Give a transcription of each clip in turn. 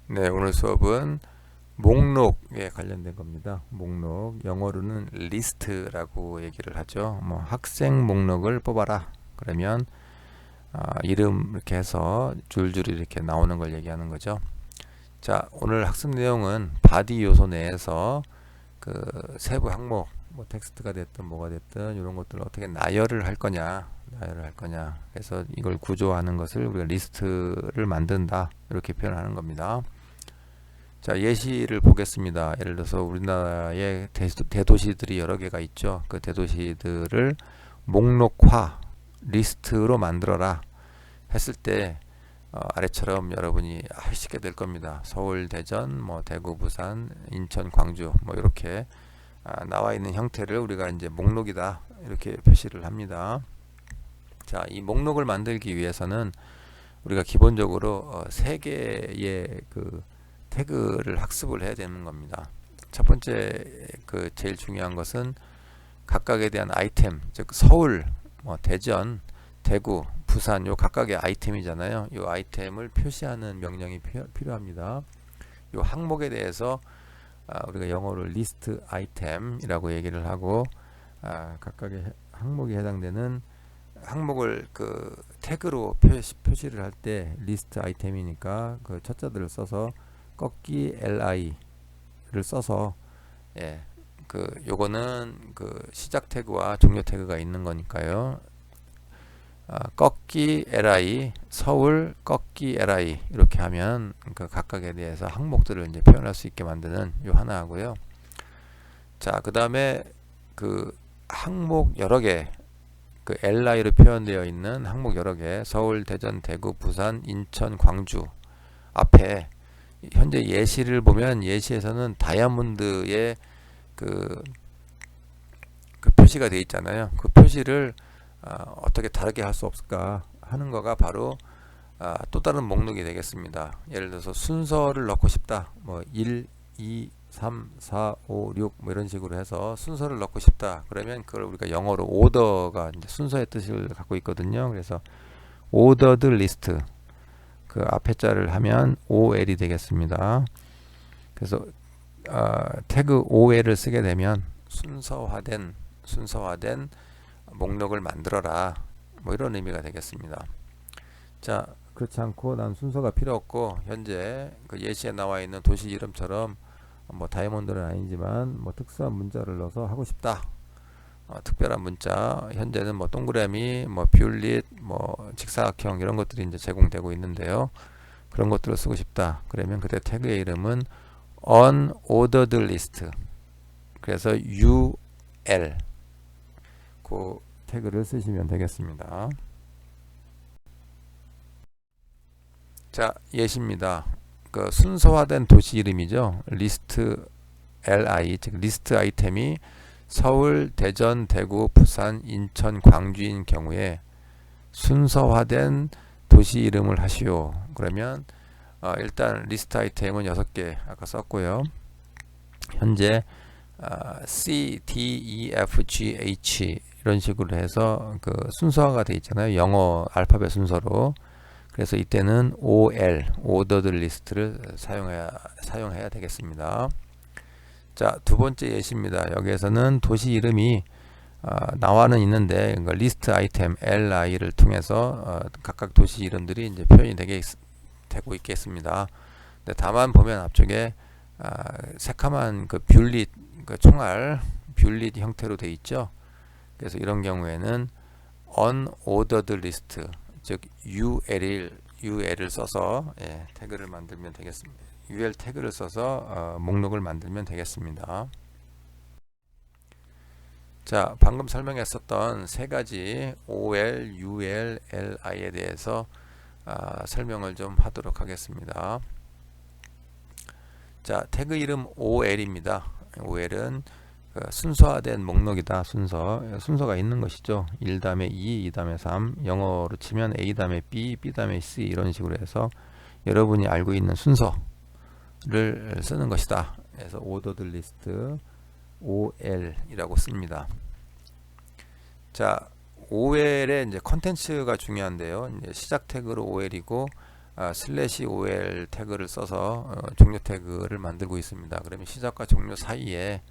네, 오늘 수업은 목록에 관련된 겁니다. 목록, 영어로는 리스트라고 얘기를 하죠. 뭐 학생 목록을 뽑아라. 그러면 이름 이렇게 해서 줄줄이 이렇게 나오는 걸 얘기하는 거죠. 자, 오늘 학습 내용은 바디 요소 내에서 그 세부 항목, 뭐 텍스트가 됐든 뭐가 됐든 이런 것들을 어떻게 나열을 할 거냐, 그래서 이걸 구조하는 것을 우리가 리스트를 만든다 이렇게 표현하는 겁니다. 자, 예시를 보겠습니다. 예를 들어서 우리나라의 대도시들이 여러 개가 있죠. 그 대도시들을 목록화, 리스트로 만들어라 했을 때 아래처럼 여러분이 하시게 될 겁니다. 서울, 대전, 뭐 대구, 부산, 인천, 광주 뭐 이렇게 나와 있는 형태를 우리가 이제 목록이다 이렇게 표시를 합니다. 자, 이 목록을 만들기 위해서는 우리가 기본적으로 세 개의 그 태그를 학습을 해야 되는 겁니다. 첫 번째 제일 중요한 것은 각각에 대한 아이템, 즉 서울, 뭐 대전, 대구, 부산 요 각각의 아이템이잖아요. 요 아이템을 표시하는 명령이 필요합니다. 요 항목에 대해서 우리가 영어로 리스트 아이템이라고 얘기를 하고 각각의 항목에 해당되는 항목을 그 태그로 표시를 할 때 리스트 아이템이니까 그 첫자들을 써서 꺾기 li를 써서 요거는 그 시작 태그와 종료 태그가 있는 거니까요. 꺾기 li 서울 꺾기 li 이렇게 하면 그 각각에 대해서 항목들을 이제 표현할 수 있게 만드는 요 하나 하고요. 자, 그 다음에 그 항목 여러 개, 그 li로 표현되어 있는 항목 여러 개, 서울, 대전, 대구, 부산, 인천, 광주 앞에 현재 예시를 보면 예시에서는 다이아몬드의 그, 그 표시가 되어 있잖아요. 그 표시를 어떻게 다르게 할 수 없을까 하는 거가 바로 또 다른 목록이 되겠습니다. 예를 들어서 순서를 넣고 싶다. 뭐 1, 2, 3, 4, 5, 6 뭐 이런 식으로 해서 순서를 넣고 싶다. 그러면 그걸 우리가 영어로 오더가 이제 순서의 뜻을 갖고 있거든요. 그래서 ordered list 그 앞에 자를 하면 ol이 되겠습니다. 그래서 태그 ol을 쓰게 되면 순서화된 목록을 만들어라 뭐 이런 의미가 되겠습니다. 자, 그렇지 않고 난 순서가 필요 없고 현재 그 예시에 나와 있는 도시 이름처럼 뭐 다이아몬드는 아니지만 뭐 특수한 문자를 넣어서 하고 싶다. 특별한 문자 현재는 뭐 동그라미, 뭐 뷰릿, 뭐 직사각형 이런 것들이 이제 제공되고 있는데요. 그런 것들을 쓰고 싶다. 그러면 그때 태그의 이름은 unordered list. 그래서 ul 그 태그를 쓰시면 되겠습니다. 자, 예시입니다. 그 순서화된 도시 이름이죠. 리스트 li 즉 리스트 아이템이 서울, 대전, 대구, 부산, 인천, 광주인 경우에 순서화된 도시 이름을 하시오. 그러면 일단 리스트 아이템은 6개 아까 썼고요. 현재 C, D, E, F, G, H 이런 식으로 해서 그 순서화가 되어 있잖아요. 영어 알파벳 순서로. 그래서 이때는 OL, ordered list를 사용해야 되겠습니다. 자, 두 번째 예시입니다. 여기에서는 도시 이름이 나와는 있는데 리스트 아이템 li를 통해서 각각 도시 이름들이 이제 표현이 되고 있겠습니다. 근데 다만 보면 앞쪽에 새카만 그 뷰릿 그 총알 뷰릿 형태로 되어 있죠. 그래서 이런 경우에는 unordered list 즉 ul을 써서 태그를 만들면 되겠습니다. ul 태그를 써서 목록을 만들면 되겠습니다. 자, 방금 설명했었던 세 가지 ol, ul, li에 대해서 설명을 좀 하도록 하겠습니다. 자, 태그 이름 ol입니다. ol은 순서화된 목록이다. 순서가 있는 것이죠. 1 다음에 2, 2 다음에 3 영어로 치면 A 다음에 B, B 다음에 C 이런 식으로 해서 여러분이 알고 있는 순서를 쓰는 것이다. 그래서 ordered list OL이라고 씁니다. 자, OL의 이제 컨텐츠가 중요한데요. 이제 시작 태그로 OL이고 슬래시 ol 태그를 써서 종료 태그를 만들고 있습니다. 그러면 시작과 종료 사이에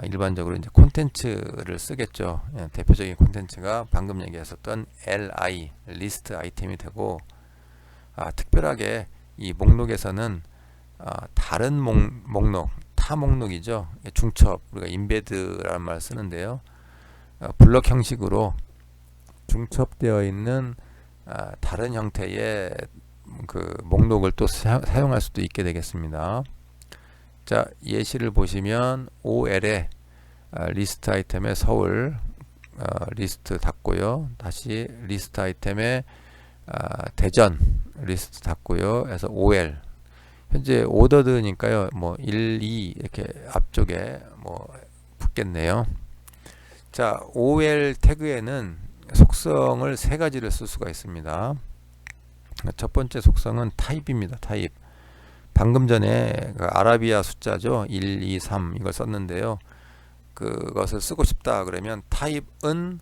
일반적으로 이제 콘텐츠를 쓰겠죠. 예, 대표적인 콘텐츠가 방금 얘기했었던 li 리스트 아이템이 되고, 특별하게 이 목록에서는 다른 목록, 타 목록이죠. 중첩, 우리가 인베드라는 말을 쓰는데요. 블럭 형식으로 중첩되어 있는 다른 형태의 그 목록을 또 사용할 수도 있게 되겠습니다. 자, 예시를 보시면 ol의 리스트 아이템의 서울 리스트 닫고요. 다시 리스트 아이템의 대전 리스트 닫고요. 해서 ol 현재 오더드니까요. 뭐 1, 2 이렇게 앞쪽에 뭐 붙겠네요. 자, ol 태그에는 속성을 세 가지를 쓸 수가 있습니다. 첫 번째 속성은 타입입니다. 타입. 방금 전에 그 아라비아 숫자죠. 1, 2, 3 이걸 썼는데요. 그것을 쓰고 싶다 그러면 타입은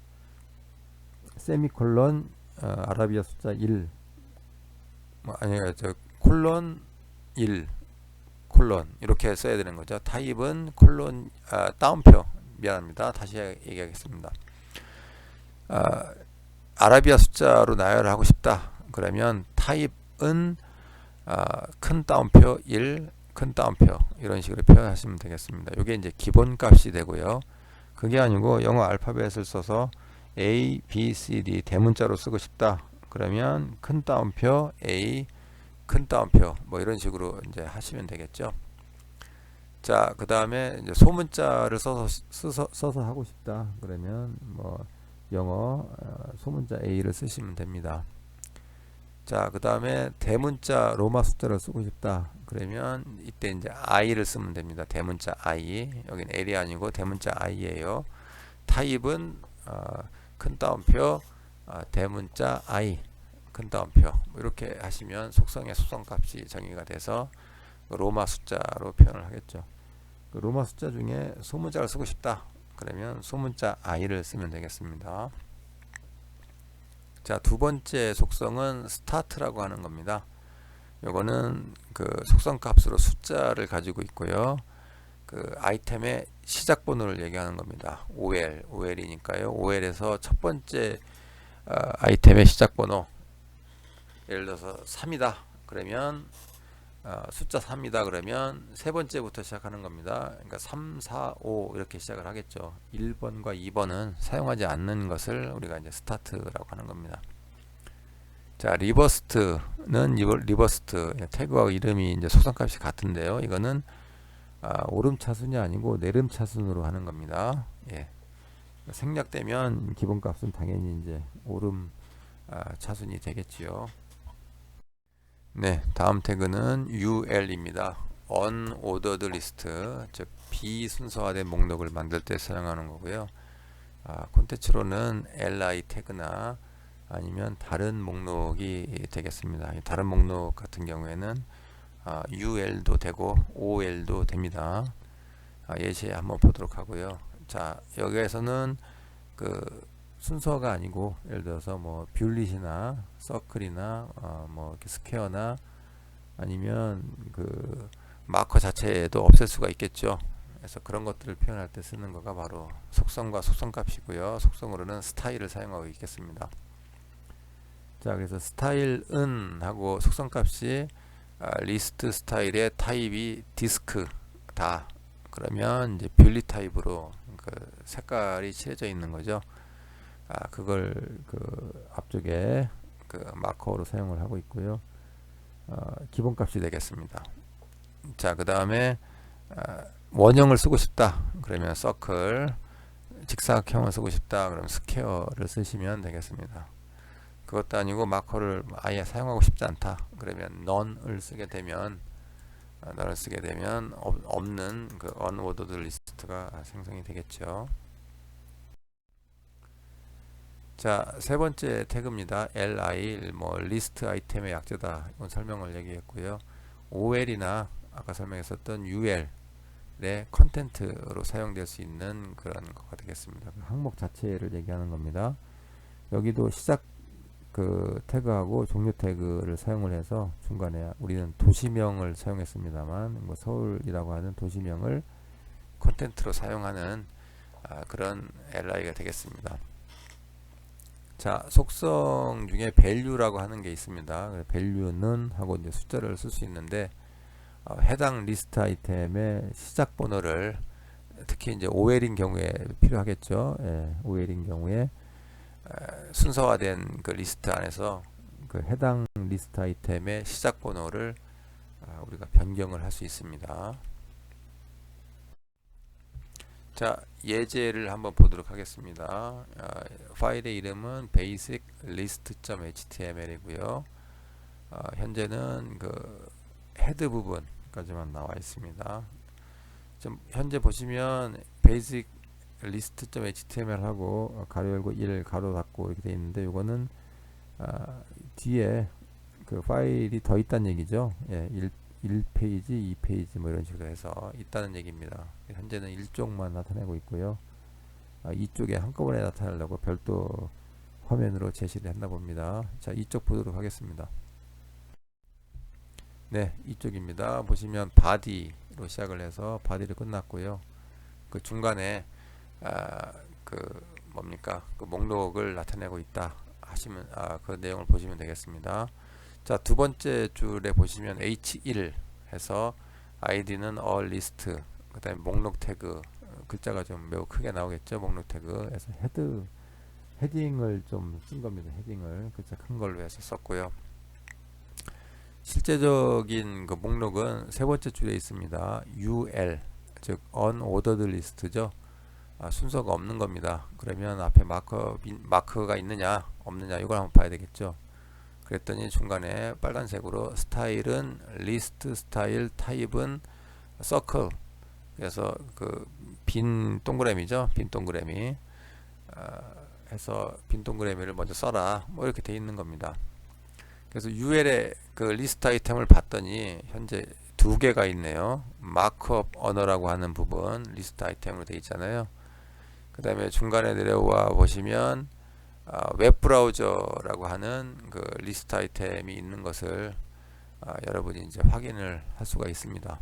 세미콜론 아라비아 숫자 1 콜론 1 콜론 이렇게 써야 되는 거죠. 타입은 콜론 따옴표 미안합니다. 다시 얘기하겠습니다. 아라비아 숫자로 나열을 하고 싶다 그러면 타입은 큰 따옴표 1 큰 따옴표 이런 식으로 표현하시면 되겠습니다. 이게 이제 기본 값이 되고요. 그게 아니고 영어 알파벳을 써서 A, B, C, D 대문자로 쓰고 싶다 그러면 큰 따옴표 A 큰 따옴표 뭐 이런 식으로 이제 하시면 되겠죠. 자, 그 다음에 이제 소문자를 써서 하고 싶다 그러면 뭐 영어 소문자 A를 쓰시면 됩니다. 자, 그 다음에 대문자 로마 숫자를 쓰고 싶다 그러면 이때 이제 i를 쓰면 됩니다. 대문자 i, 여기는 l이 아니고 대문자 i예요. 타입은 큰 따옴표 대문자 i 큰 따옴표 뭐 이렇게 하시면 속성의 속성값이 정의가 돼서 로마 숫자로 표현을 하겠죠. 그 로마 숫자 중에 소문자를 쓰고 싶다 그러면 소문자 i를 쓰면 되겠습니다. 자, 두 번째 속성은 스타트라고 하는 겁니다. 요거는 그 속성 값으로 숫자를 가지고 있고요. 그 아이템의 시작 번호를 얘기하는 겁니다. ol이니까요. ol에서 첫 번째 아이템의 시작 번호 예를 들어서 3이다 그러면 숫자 3이다 그러면 세 번째부터 시작하는 겁니다. 그러니까 3, 4, 5 이렇게 시작을 하겠죠. 1번과 2번은 사용하지 않는 것을 우리가 이제 스타트라고 하는 겁니다. 자, 리버스트는 리버스트 태그와 이름이 이제 속성값이 같은데요. 이거는 오름 차순이 아니고 내름 차순으로 하는 겁니다. 예. 생략되면 기본값은 당연히 이제 오름 차순이 되겠지요. 네, 다음 태그는 ul입니다. unordered list, 즉 비순서화된 목록을 만들 때 사용하는 거고요. 콘텐츠로는 li 태그나 아니면 다른 목록이 되겠습니다. 다른 목록 같은 경우에는 ul도 되고 ol도 됩니다. 예시 한번 보도록 하고요. 자, 여기에서는 그 순서가 아니고 예를 들어서 뭐 뷰릿이나 서클이나 뭐 이렇게 스퀘어나 아니면 그 마커 자체도 없앨 수가 있겠죠. 그래서 그런 것들을 표현할 때 쓰는 거가 바로 속성과 속성값이고요. 속성으로는 스타일을 사용하고 있겠습니다. 자, 그래서 스타일은 하고 속성값이 리스트 스타일의 타입이 디스크다 그러면 이제 뷰릿 타입으로 그 색깔이 칠해져 있는 거죠. 그걸 그 앞쪽에 그 마커로 사용을 하고 있고요. 기본값이 되겠습니다. 자, 그 다음에 원형을 쓰고 싶다 그러면 서클, 직사각형을 쓰고 싶다 그러면 스퀘어를 쓰시면 되겠습니다. 그것도 아니고 마커를 아예 사용하고 싶지 않다 그러면 none을 쓰게 되면 없는 그 unordered 리스트가 생성이 되겠죠. 자, 세 번째 태그입니다. li 뭐 리스트 아이템의 약자다 이건 설명을 얘기했고요. ol이나 아까 설명했었던 ul의 컨텐트로 사용될 수 있는 그런 거가 되겠습니다. 항목 자체를 얘기하는 겁니다. 여기도 시작 그 태그하고 종료 태그를 사용을 해서 중간에 우리는 도시명을 사용했습니다만 뭐 서울이라고 하는 도시명을 콘텐츠로 사용하는 그런 li가 되겠습니다. 자, 속성 중에 value라고 하는 게 있습니다. value는 하고 이제 숫자를 쓸 수 있는데 해당 리스트 아이템의 시작 번호를 특히 이제 OL인 경우에 필요하겠죠. 예, OL인 경우에 순서화된 그 리스트 안에서 그 해당 리스트 아이템의 시작 번호를 우리가 변경을 할 수 있습니다. 자, 예제를 한번 보도록 하겠습니다. 파일의 이름은 basiclist.html이고요. 현재는 그 헤드 부분까지만 나와 있습니다. 좀 현재 보시면 basiclist.html 하고 가로 열고 1 가로 닫고 이렇게 되어 있는데 이거는 뒤에 그 파일이 더 있다는 얘기죠. 예, 1페이지, 2페이지 뭐 이런 식으로 해서 있다는 얘기입니다. 현재는 1쪽만 나타내고 있고요. 이쪽에 한꺼번에 나타내려고 별도 화면으로 제시를 했나 봅니다. 자, 이쪽 보도록 하겠습니다. 네, 이쪽입니다. 보시면 body로 시작을 해서 body를 끝났고요. 그 중간에 그 뭡니까? 그 목록을 나타내고 있다 하시면 그 내용을 보시면 되겠습니다. 자, 두 번째 줄에 보시면 H1 해서 id는 all list, 그 다음에 목록 태그, 글자가 좀 매우 크게 나오겠죠. 목록 태그 해서 헤딩을 좀 쓴 겁니다. 헤딩을 글자 큰 걸로 해서 썼고요. 실제적인 그 목록은 세 번째 줄에 있습니다. UL, 즉 unordered list죠. 순서가 없는 겁니다. 그러면 앞에 마크가 있느냐 없느냐 이걸 한번 봐야 되겠죠. 그랬더니 중간에 빨간색으로 스타일은 리스트 스타일, 타입은 서클, 그래서 그 빈 동그라미죠. 빈 동그라미 해서 빈 동그라미를 먼저 써라 뭐 이렇게 돼 있는 겁니다. 그래서 UL의 그 리스트 아이템을 봤더니 현재 두 개가 있네요. 마크업 언어라고 하는 부분 리스트 아이템으로 되어 있잖아요. 그 다음에 중간에 내려와 보시면 웹브라우저라고 하는 그 리스트 아이템이 있는 것을 여러분이 이제 확인을 할 수가 있습니다.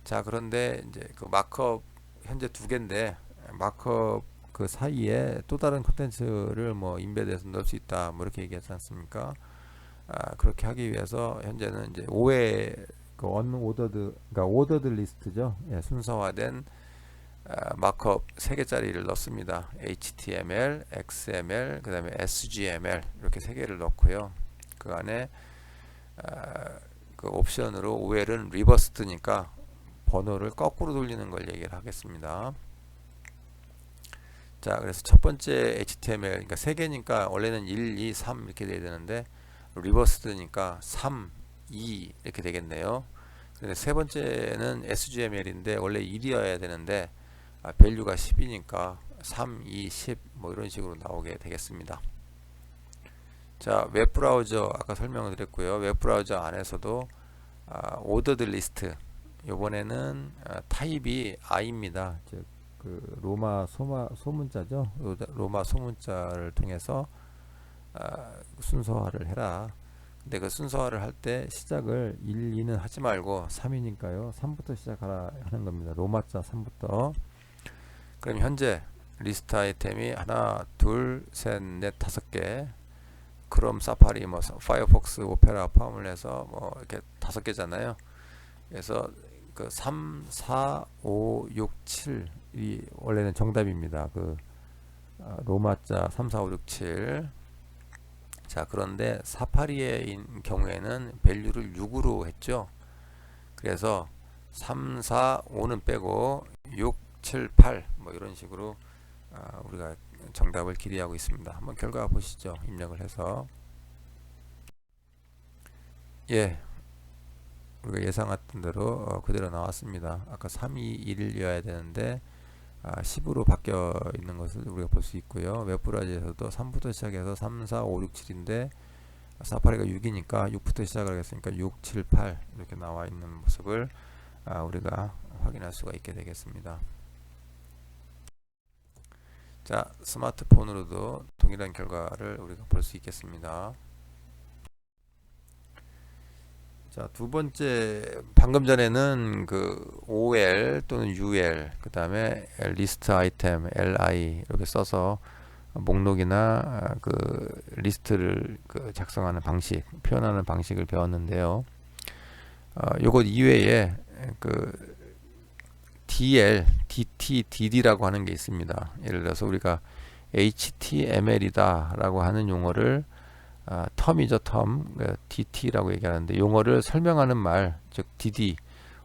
자, 그런데 이제 그 마크업 현재 두 개인데 마크업 그 사이에 또 다른 콘텐츠를 뭐 인베드해서 넣을 수 있다 뭐 이렇게 얘기하지 않습니까? 그렇게 하기 위해서 현재는 이제 5회 그 unordered, 그러니까 ordered 리스트죠. 예, 순서화된 마크업 3개짜리를 넣습니다. HTML, XML, 그 다음에 SGML 이렇게 3개를 넣고요. 그 안에 그 옵션으로 OL은 리버스드니까 번호를 거꾸로 돌리는 걸 얘기를 하겠습니다. 자, 그래서 첫 번째 HTML, 그러니까 3개니까 원래는 1, 2, 3 이렇게 돼야 되는데 리버스드니까 3, 2 이렇게 되겠네요. 근데 세 번째는 SGML인데 원래 1이어야 되는데 밸류가 10이니까 3, 2, 10 뭐 이런 식으로 나오게 되겠습니다. 자, 웹브라우저 아까 설명을 드렸고요. 웹브라우저 안에서도 ordered list, 이번에는 타입이 I입니다. 즉 그 로마 소문자죠. 로마 소문자를 통해서 순서화를 해라. 근데 그 순서화를 할 때 시작을 1, 2는 하지 말고 3이니까요. 3부터 시작하라 하는 겁니다. 로마자 3부터. 그럼 현재 리스트 아이템이 하나, 둘, 셋, 넷, 5개. 크롬, 사파리, 뭐 파이어폭스, 오페라 포함을 해서 뭐 이렇게 5개잖아요. 그래서 그 3, 4, 5, 6, 7이 원래는 정답입니다. 그 로마자 3, 4, 5, 6, 7. 자, 그런데 사파리의 경우에는 밸류를 6으로 했죠. 그래서 3, 4, 5는 빼고 6, 7, 8 뭐 이런 식으로 우리가 정답을 기대하고 있습니다. 한번 결과 보시죠. 입력을 해서 예, 우리가 예상했던 대로 그대로 나왔습니다. 아까 3, 2, 1이어야 되는데 10으로 바뀌어 있는 것을 우리가 볼 수 있고요. 웹브라우저에서도 3부터 시작해서 3, 4, 5, 6, 7인데 사파리가 6이니까 6부터 시작을 하겠으니까 6, 7, 8 이렇게 나와 있는 모습을 우리가 확인할 수가 있게 되겠습니다. 자, 스마트폰으로도 동일한 결과를 우리가 볼 수 있겠습니다. 자, 두 번째, 방금 전에는 그 OL 또는 UL, 그 다음에 리스트 아이템, LI 이렇게 써서 목록이나 그 리스트를 그 작성하는 방식, 표현하는 방식을 배웠는데요. 요것 이외에 그 DL, DT, DD라고 하는 게 있습니다. 예를 들어서 우리가 HTML이다 라고 하는 용어를 텀이죠, 텀. DT라고 얘기하는데 용어를 설명하는 말, 즉 DD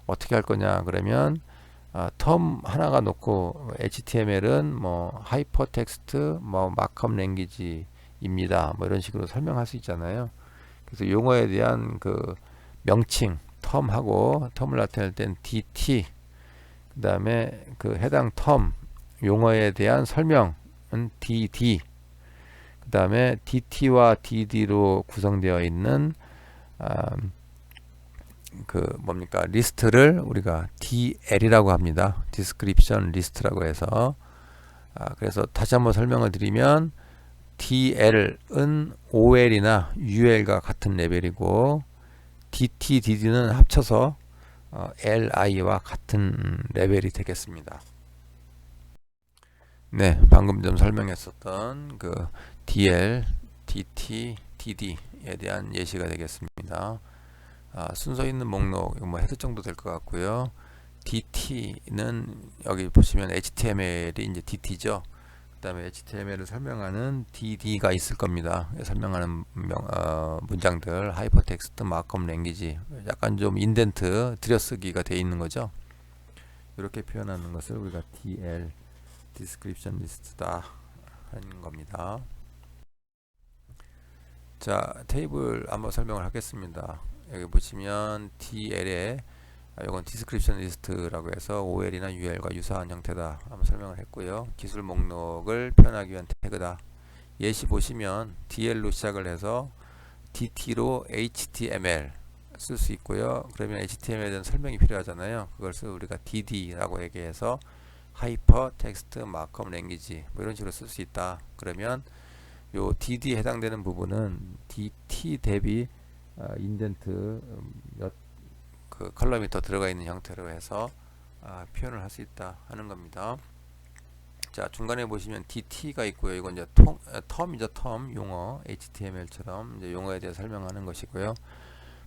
어떻게 할 거냐 그러면 텀 하나가 놓고 HTML은 뭐 하이퍼텍스트, 뭐 마크업 랭귀지입니다. 뭐 이런 식으로 설명할 수 있잖아요. 그래서 용어에 대한 그 명칭 텀하고 텀을 나타낼 땐 DT, 그 다음에 그 해당 텀 용어에 대한 설명은 DD, 그 다음에 DT와 DD로 구성되어 있는 그 뭡니까 리스트를 우리가 DL이라고 합니다. 디스크립션 리스트라고 해서 그래서 다시 한번 설명을 드리면 DL은 OL이나 UL과 같은 레벨이고 DT, DD는 합쳐서 LI와 같은 레벨이 되겠습니다. 네, 방금 좀 설명했었던 그 DL, DT, DD에 대한 예시가 되겠습니다. 순서 있는 목록, 뭐 헤드 정도 될 것 같고요. DT는 여기 보시면 HTML이 이제 DT죠. 그 다음에 HTML을 설명하는 DD가 있을 겁니다. 설명하는 문장들, 하이퍼텍스트, 마크업 랭귀지, 약간 좀 인덴트, 들여쓰기가 되어 있는 거죠. 이렇게 표현하는 것을 우리가 DL, 디스크립션 리스트다 하는 겁니다. 자, 테이블 한번 설명을 하겠습니다. 여기 보시면 DL에 이건 디스크립션 리스트라고 해서 OL이나 UL과 유사한 형태다 한번 설명을 했고요. 기술 목록을 표현하기 위한 태그다. 예시 보시면 DL로 시작을 해서 DT로 HTML 쓸 수 있고요. 그러면 HTML에 대한 설명이 필요하잖아요. 그것을 우리가 DD라고 얘기해서 하이퍼 텍스트 마크업 랭귀지 뭐 이런 식으로 쓸 수 있다. 그러면 요 DD에 해당되는 부분은 DT 대비 인덴트 몇 그 컬럼이 더 들어가 있는 형태로 해서 표현을 할 수 있다 하는 겁니다. 자, 중간에 보시면 DT가 있고요. 이건 이제 텀이죠, 텀 용어 HTML처럼 이제 용어에 대해 설명하는 것이고요.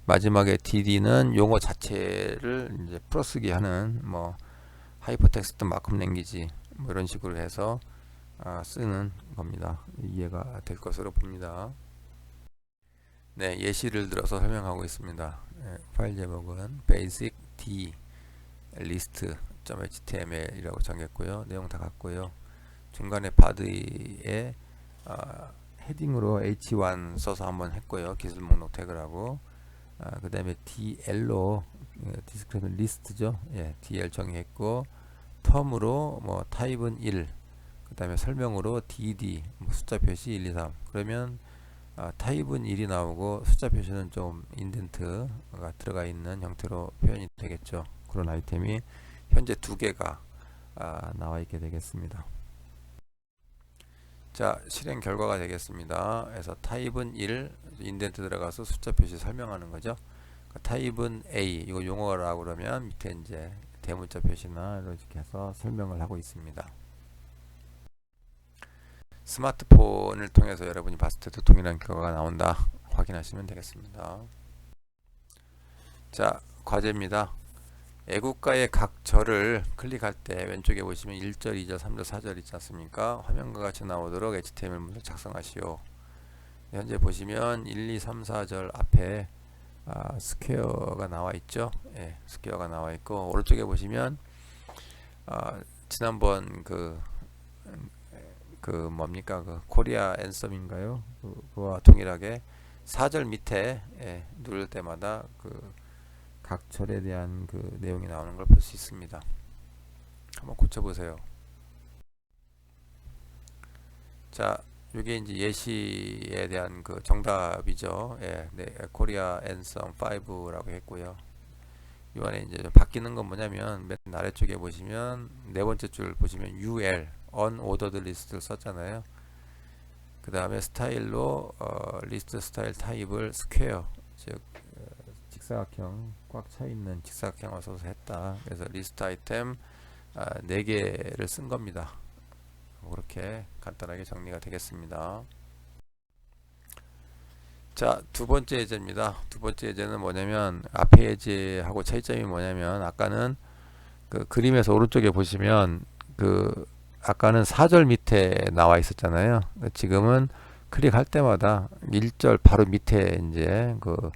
마지막에 DD는 용어 자체를 이제 풀어쓰기 하는 뭐 하이퍼텍스트 마크업 랭귀지 뭐 이런 식으로 해서 쓰는 겁니다. 이해가 될 것으로 봅니다. 네, 예시를 들어서 설명하고 있습니다. 파일 제목은 basic d list.html이라고 정했고요. 내용 다 같고요. 중간에 body에 헤딩으로 h1 써서 한번 했고요. 기술 목록 태그라고. 그 다음에 dl로 디스크립션 리스트죠. 예, dl 정의했고 텀으로 뭐 타입은 1, 그 다음에 설명으로 dd 뭐 숫자 표시 1, 2, 3. 그러면 타입은 1이 나오고 숫자 표시는 좀 인덴트가 들어가 있는 형태로 표현이 되겠죠. 그런 아이템이 현재 두 개가 나와 있게 되겠습니다. 자, 실행 결과가 되겠습니다. 그래서 타입은 1, 인덴트 들어가서 숫자 표시 설명하는 거죠. 타입은 A, 이거 용어라고 그러면 밑에 이제 대문자 표시나 이렇게 해서 설명을 하고 있습니다. 스마트폰을 통해서 여러분이 봤을 때도 동일한 결과가 나온다 확인하시면 되겠습니다. 자, 과제입니다. 애국가의 각 절을 클릭할 때 왼쪽에 보시면 1절, 2절, 3절, 4절 있지 않습니까? 화면과 같이 나오도록 HTML 문서 작성하시오. 현재 보시면 1, 2, 3, 4절 앞에 스퀘어가 나와 있죠. 예, 스퀘어가 나와 있고 오른쪽에 보시면 지난번 그 뭡니까 그 코리아 앤썸인가요? 그와 동일하게 4절 밑에 누를 때마다 그 각 절에 대한 그 내용이 나오는 걸 볼 수 있습니다. 한번 고쳐보세요. 자, 이게 이제 예시에 대한 그 정답이죠. 예, 네, 코리아 앤썸 5라고 했고요. 이 안에 이제 좀 바뀌는 건 뭐냐면 맨 아래쪽에 보시면 네 번째 줄 보시면 UL unordered list를 썼잖아요. 그 다음에 스타일로 리스트 스타일 타입을 스퀘어, 즉 직사각형, 꽉 차 있는 직사각형을 써서 했다. 그래서 리스트 아이템 4개를 쓴 겁니다. 그렇게 간단하게 정리가 되겠습니다. 자, 두 번째 예제입니다. 두 번째 예제는 뭐냐면, 앞에 예제하고 차이점이 뭐냐면, 아까는 그 그림에서 오른쪽에 보시면 그 아까는 4절 밑에 나와 있었잖아요. 지금은 클릭할 때마다 1절 바로 밑에 이제 그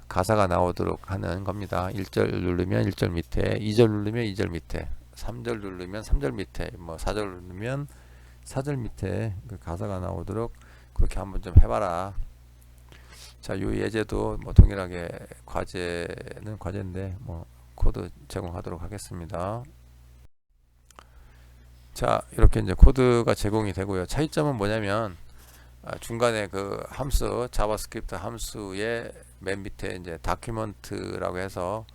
가사가 나오도록 하는 겁니다. 1절 누르면 1절 밑에, 2절 누르면 2절 밑에, 3절 누르면 3절 밑에, 뭐 4절 누르면 4절 밑에 그 가사가 나오도록 그렇게 한번 좀 해봐라. 자, 이 예제도 뭐 동일하게 과제는 과제인데 뭐 코드 제공하도록 하겠습니다. 자, 이렇게 이제 코드가 제공이 되고요. 차이점은 뭐냐면 중간에 그 함수 자바스크립트 함수의 맨 밑에 이제 다큐먼트라고 해서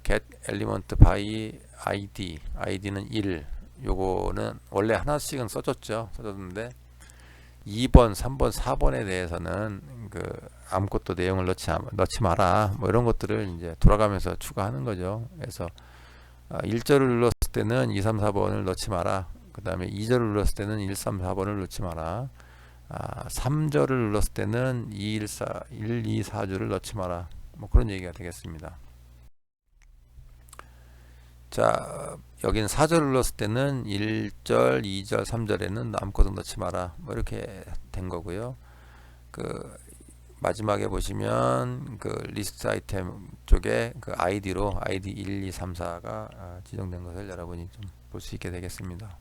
get element by id, id는 1, 요거는 원래 하나씩은 써줬는데 2번, 3번, 4번에 대해서는 그 아무것도 내용을 넣지 마라. 뭐 이런 것들을 이제 돌아가면서 추가하는 거죠. 그래서 1절을 눌렀을 때는 2, 3, 4번을 넣지 마라. 그 다음에 2절을 눌렀을 때는 1, 3, 4번을 넣지 마라. 3절을 눌렀을 때는 2, 1, 2, 4주를 넣지 마라. 뭐 그런 얘기가 되겠습니다. 자, 여기는 4절을 눌렀을 때는 1절, 2절, 3절에는 아무것도 넣지 마라. 뭐 이렇게 된 거고요. 그 마지막에 보시면 그 리스트 아이템 쪽에 그 아이디로 아이디 1, 2, 3, 4가 지정된 것을 여러분이 좀 볼 수 있게 되겠습니다.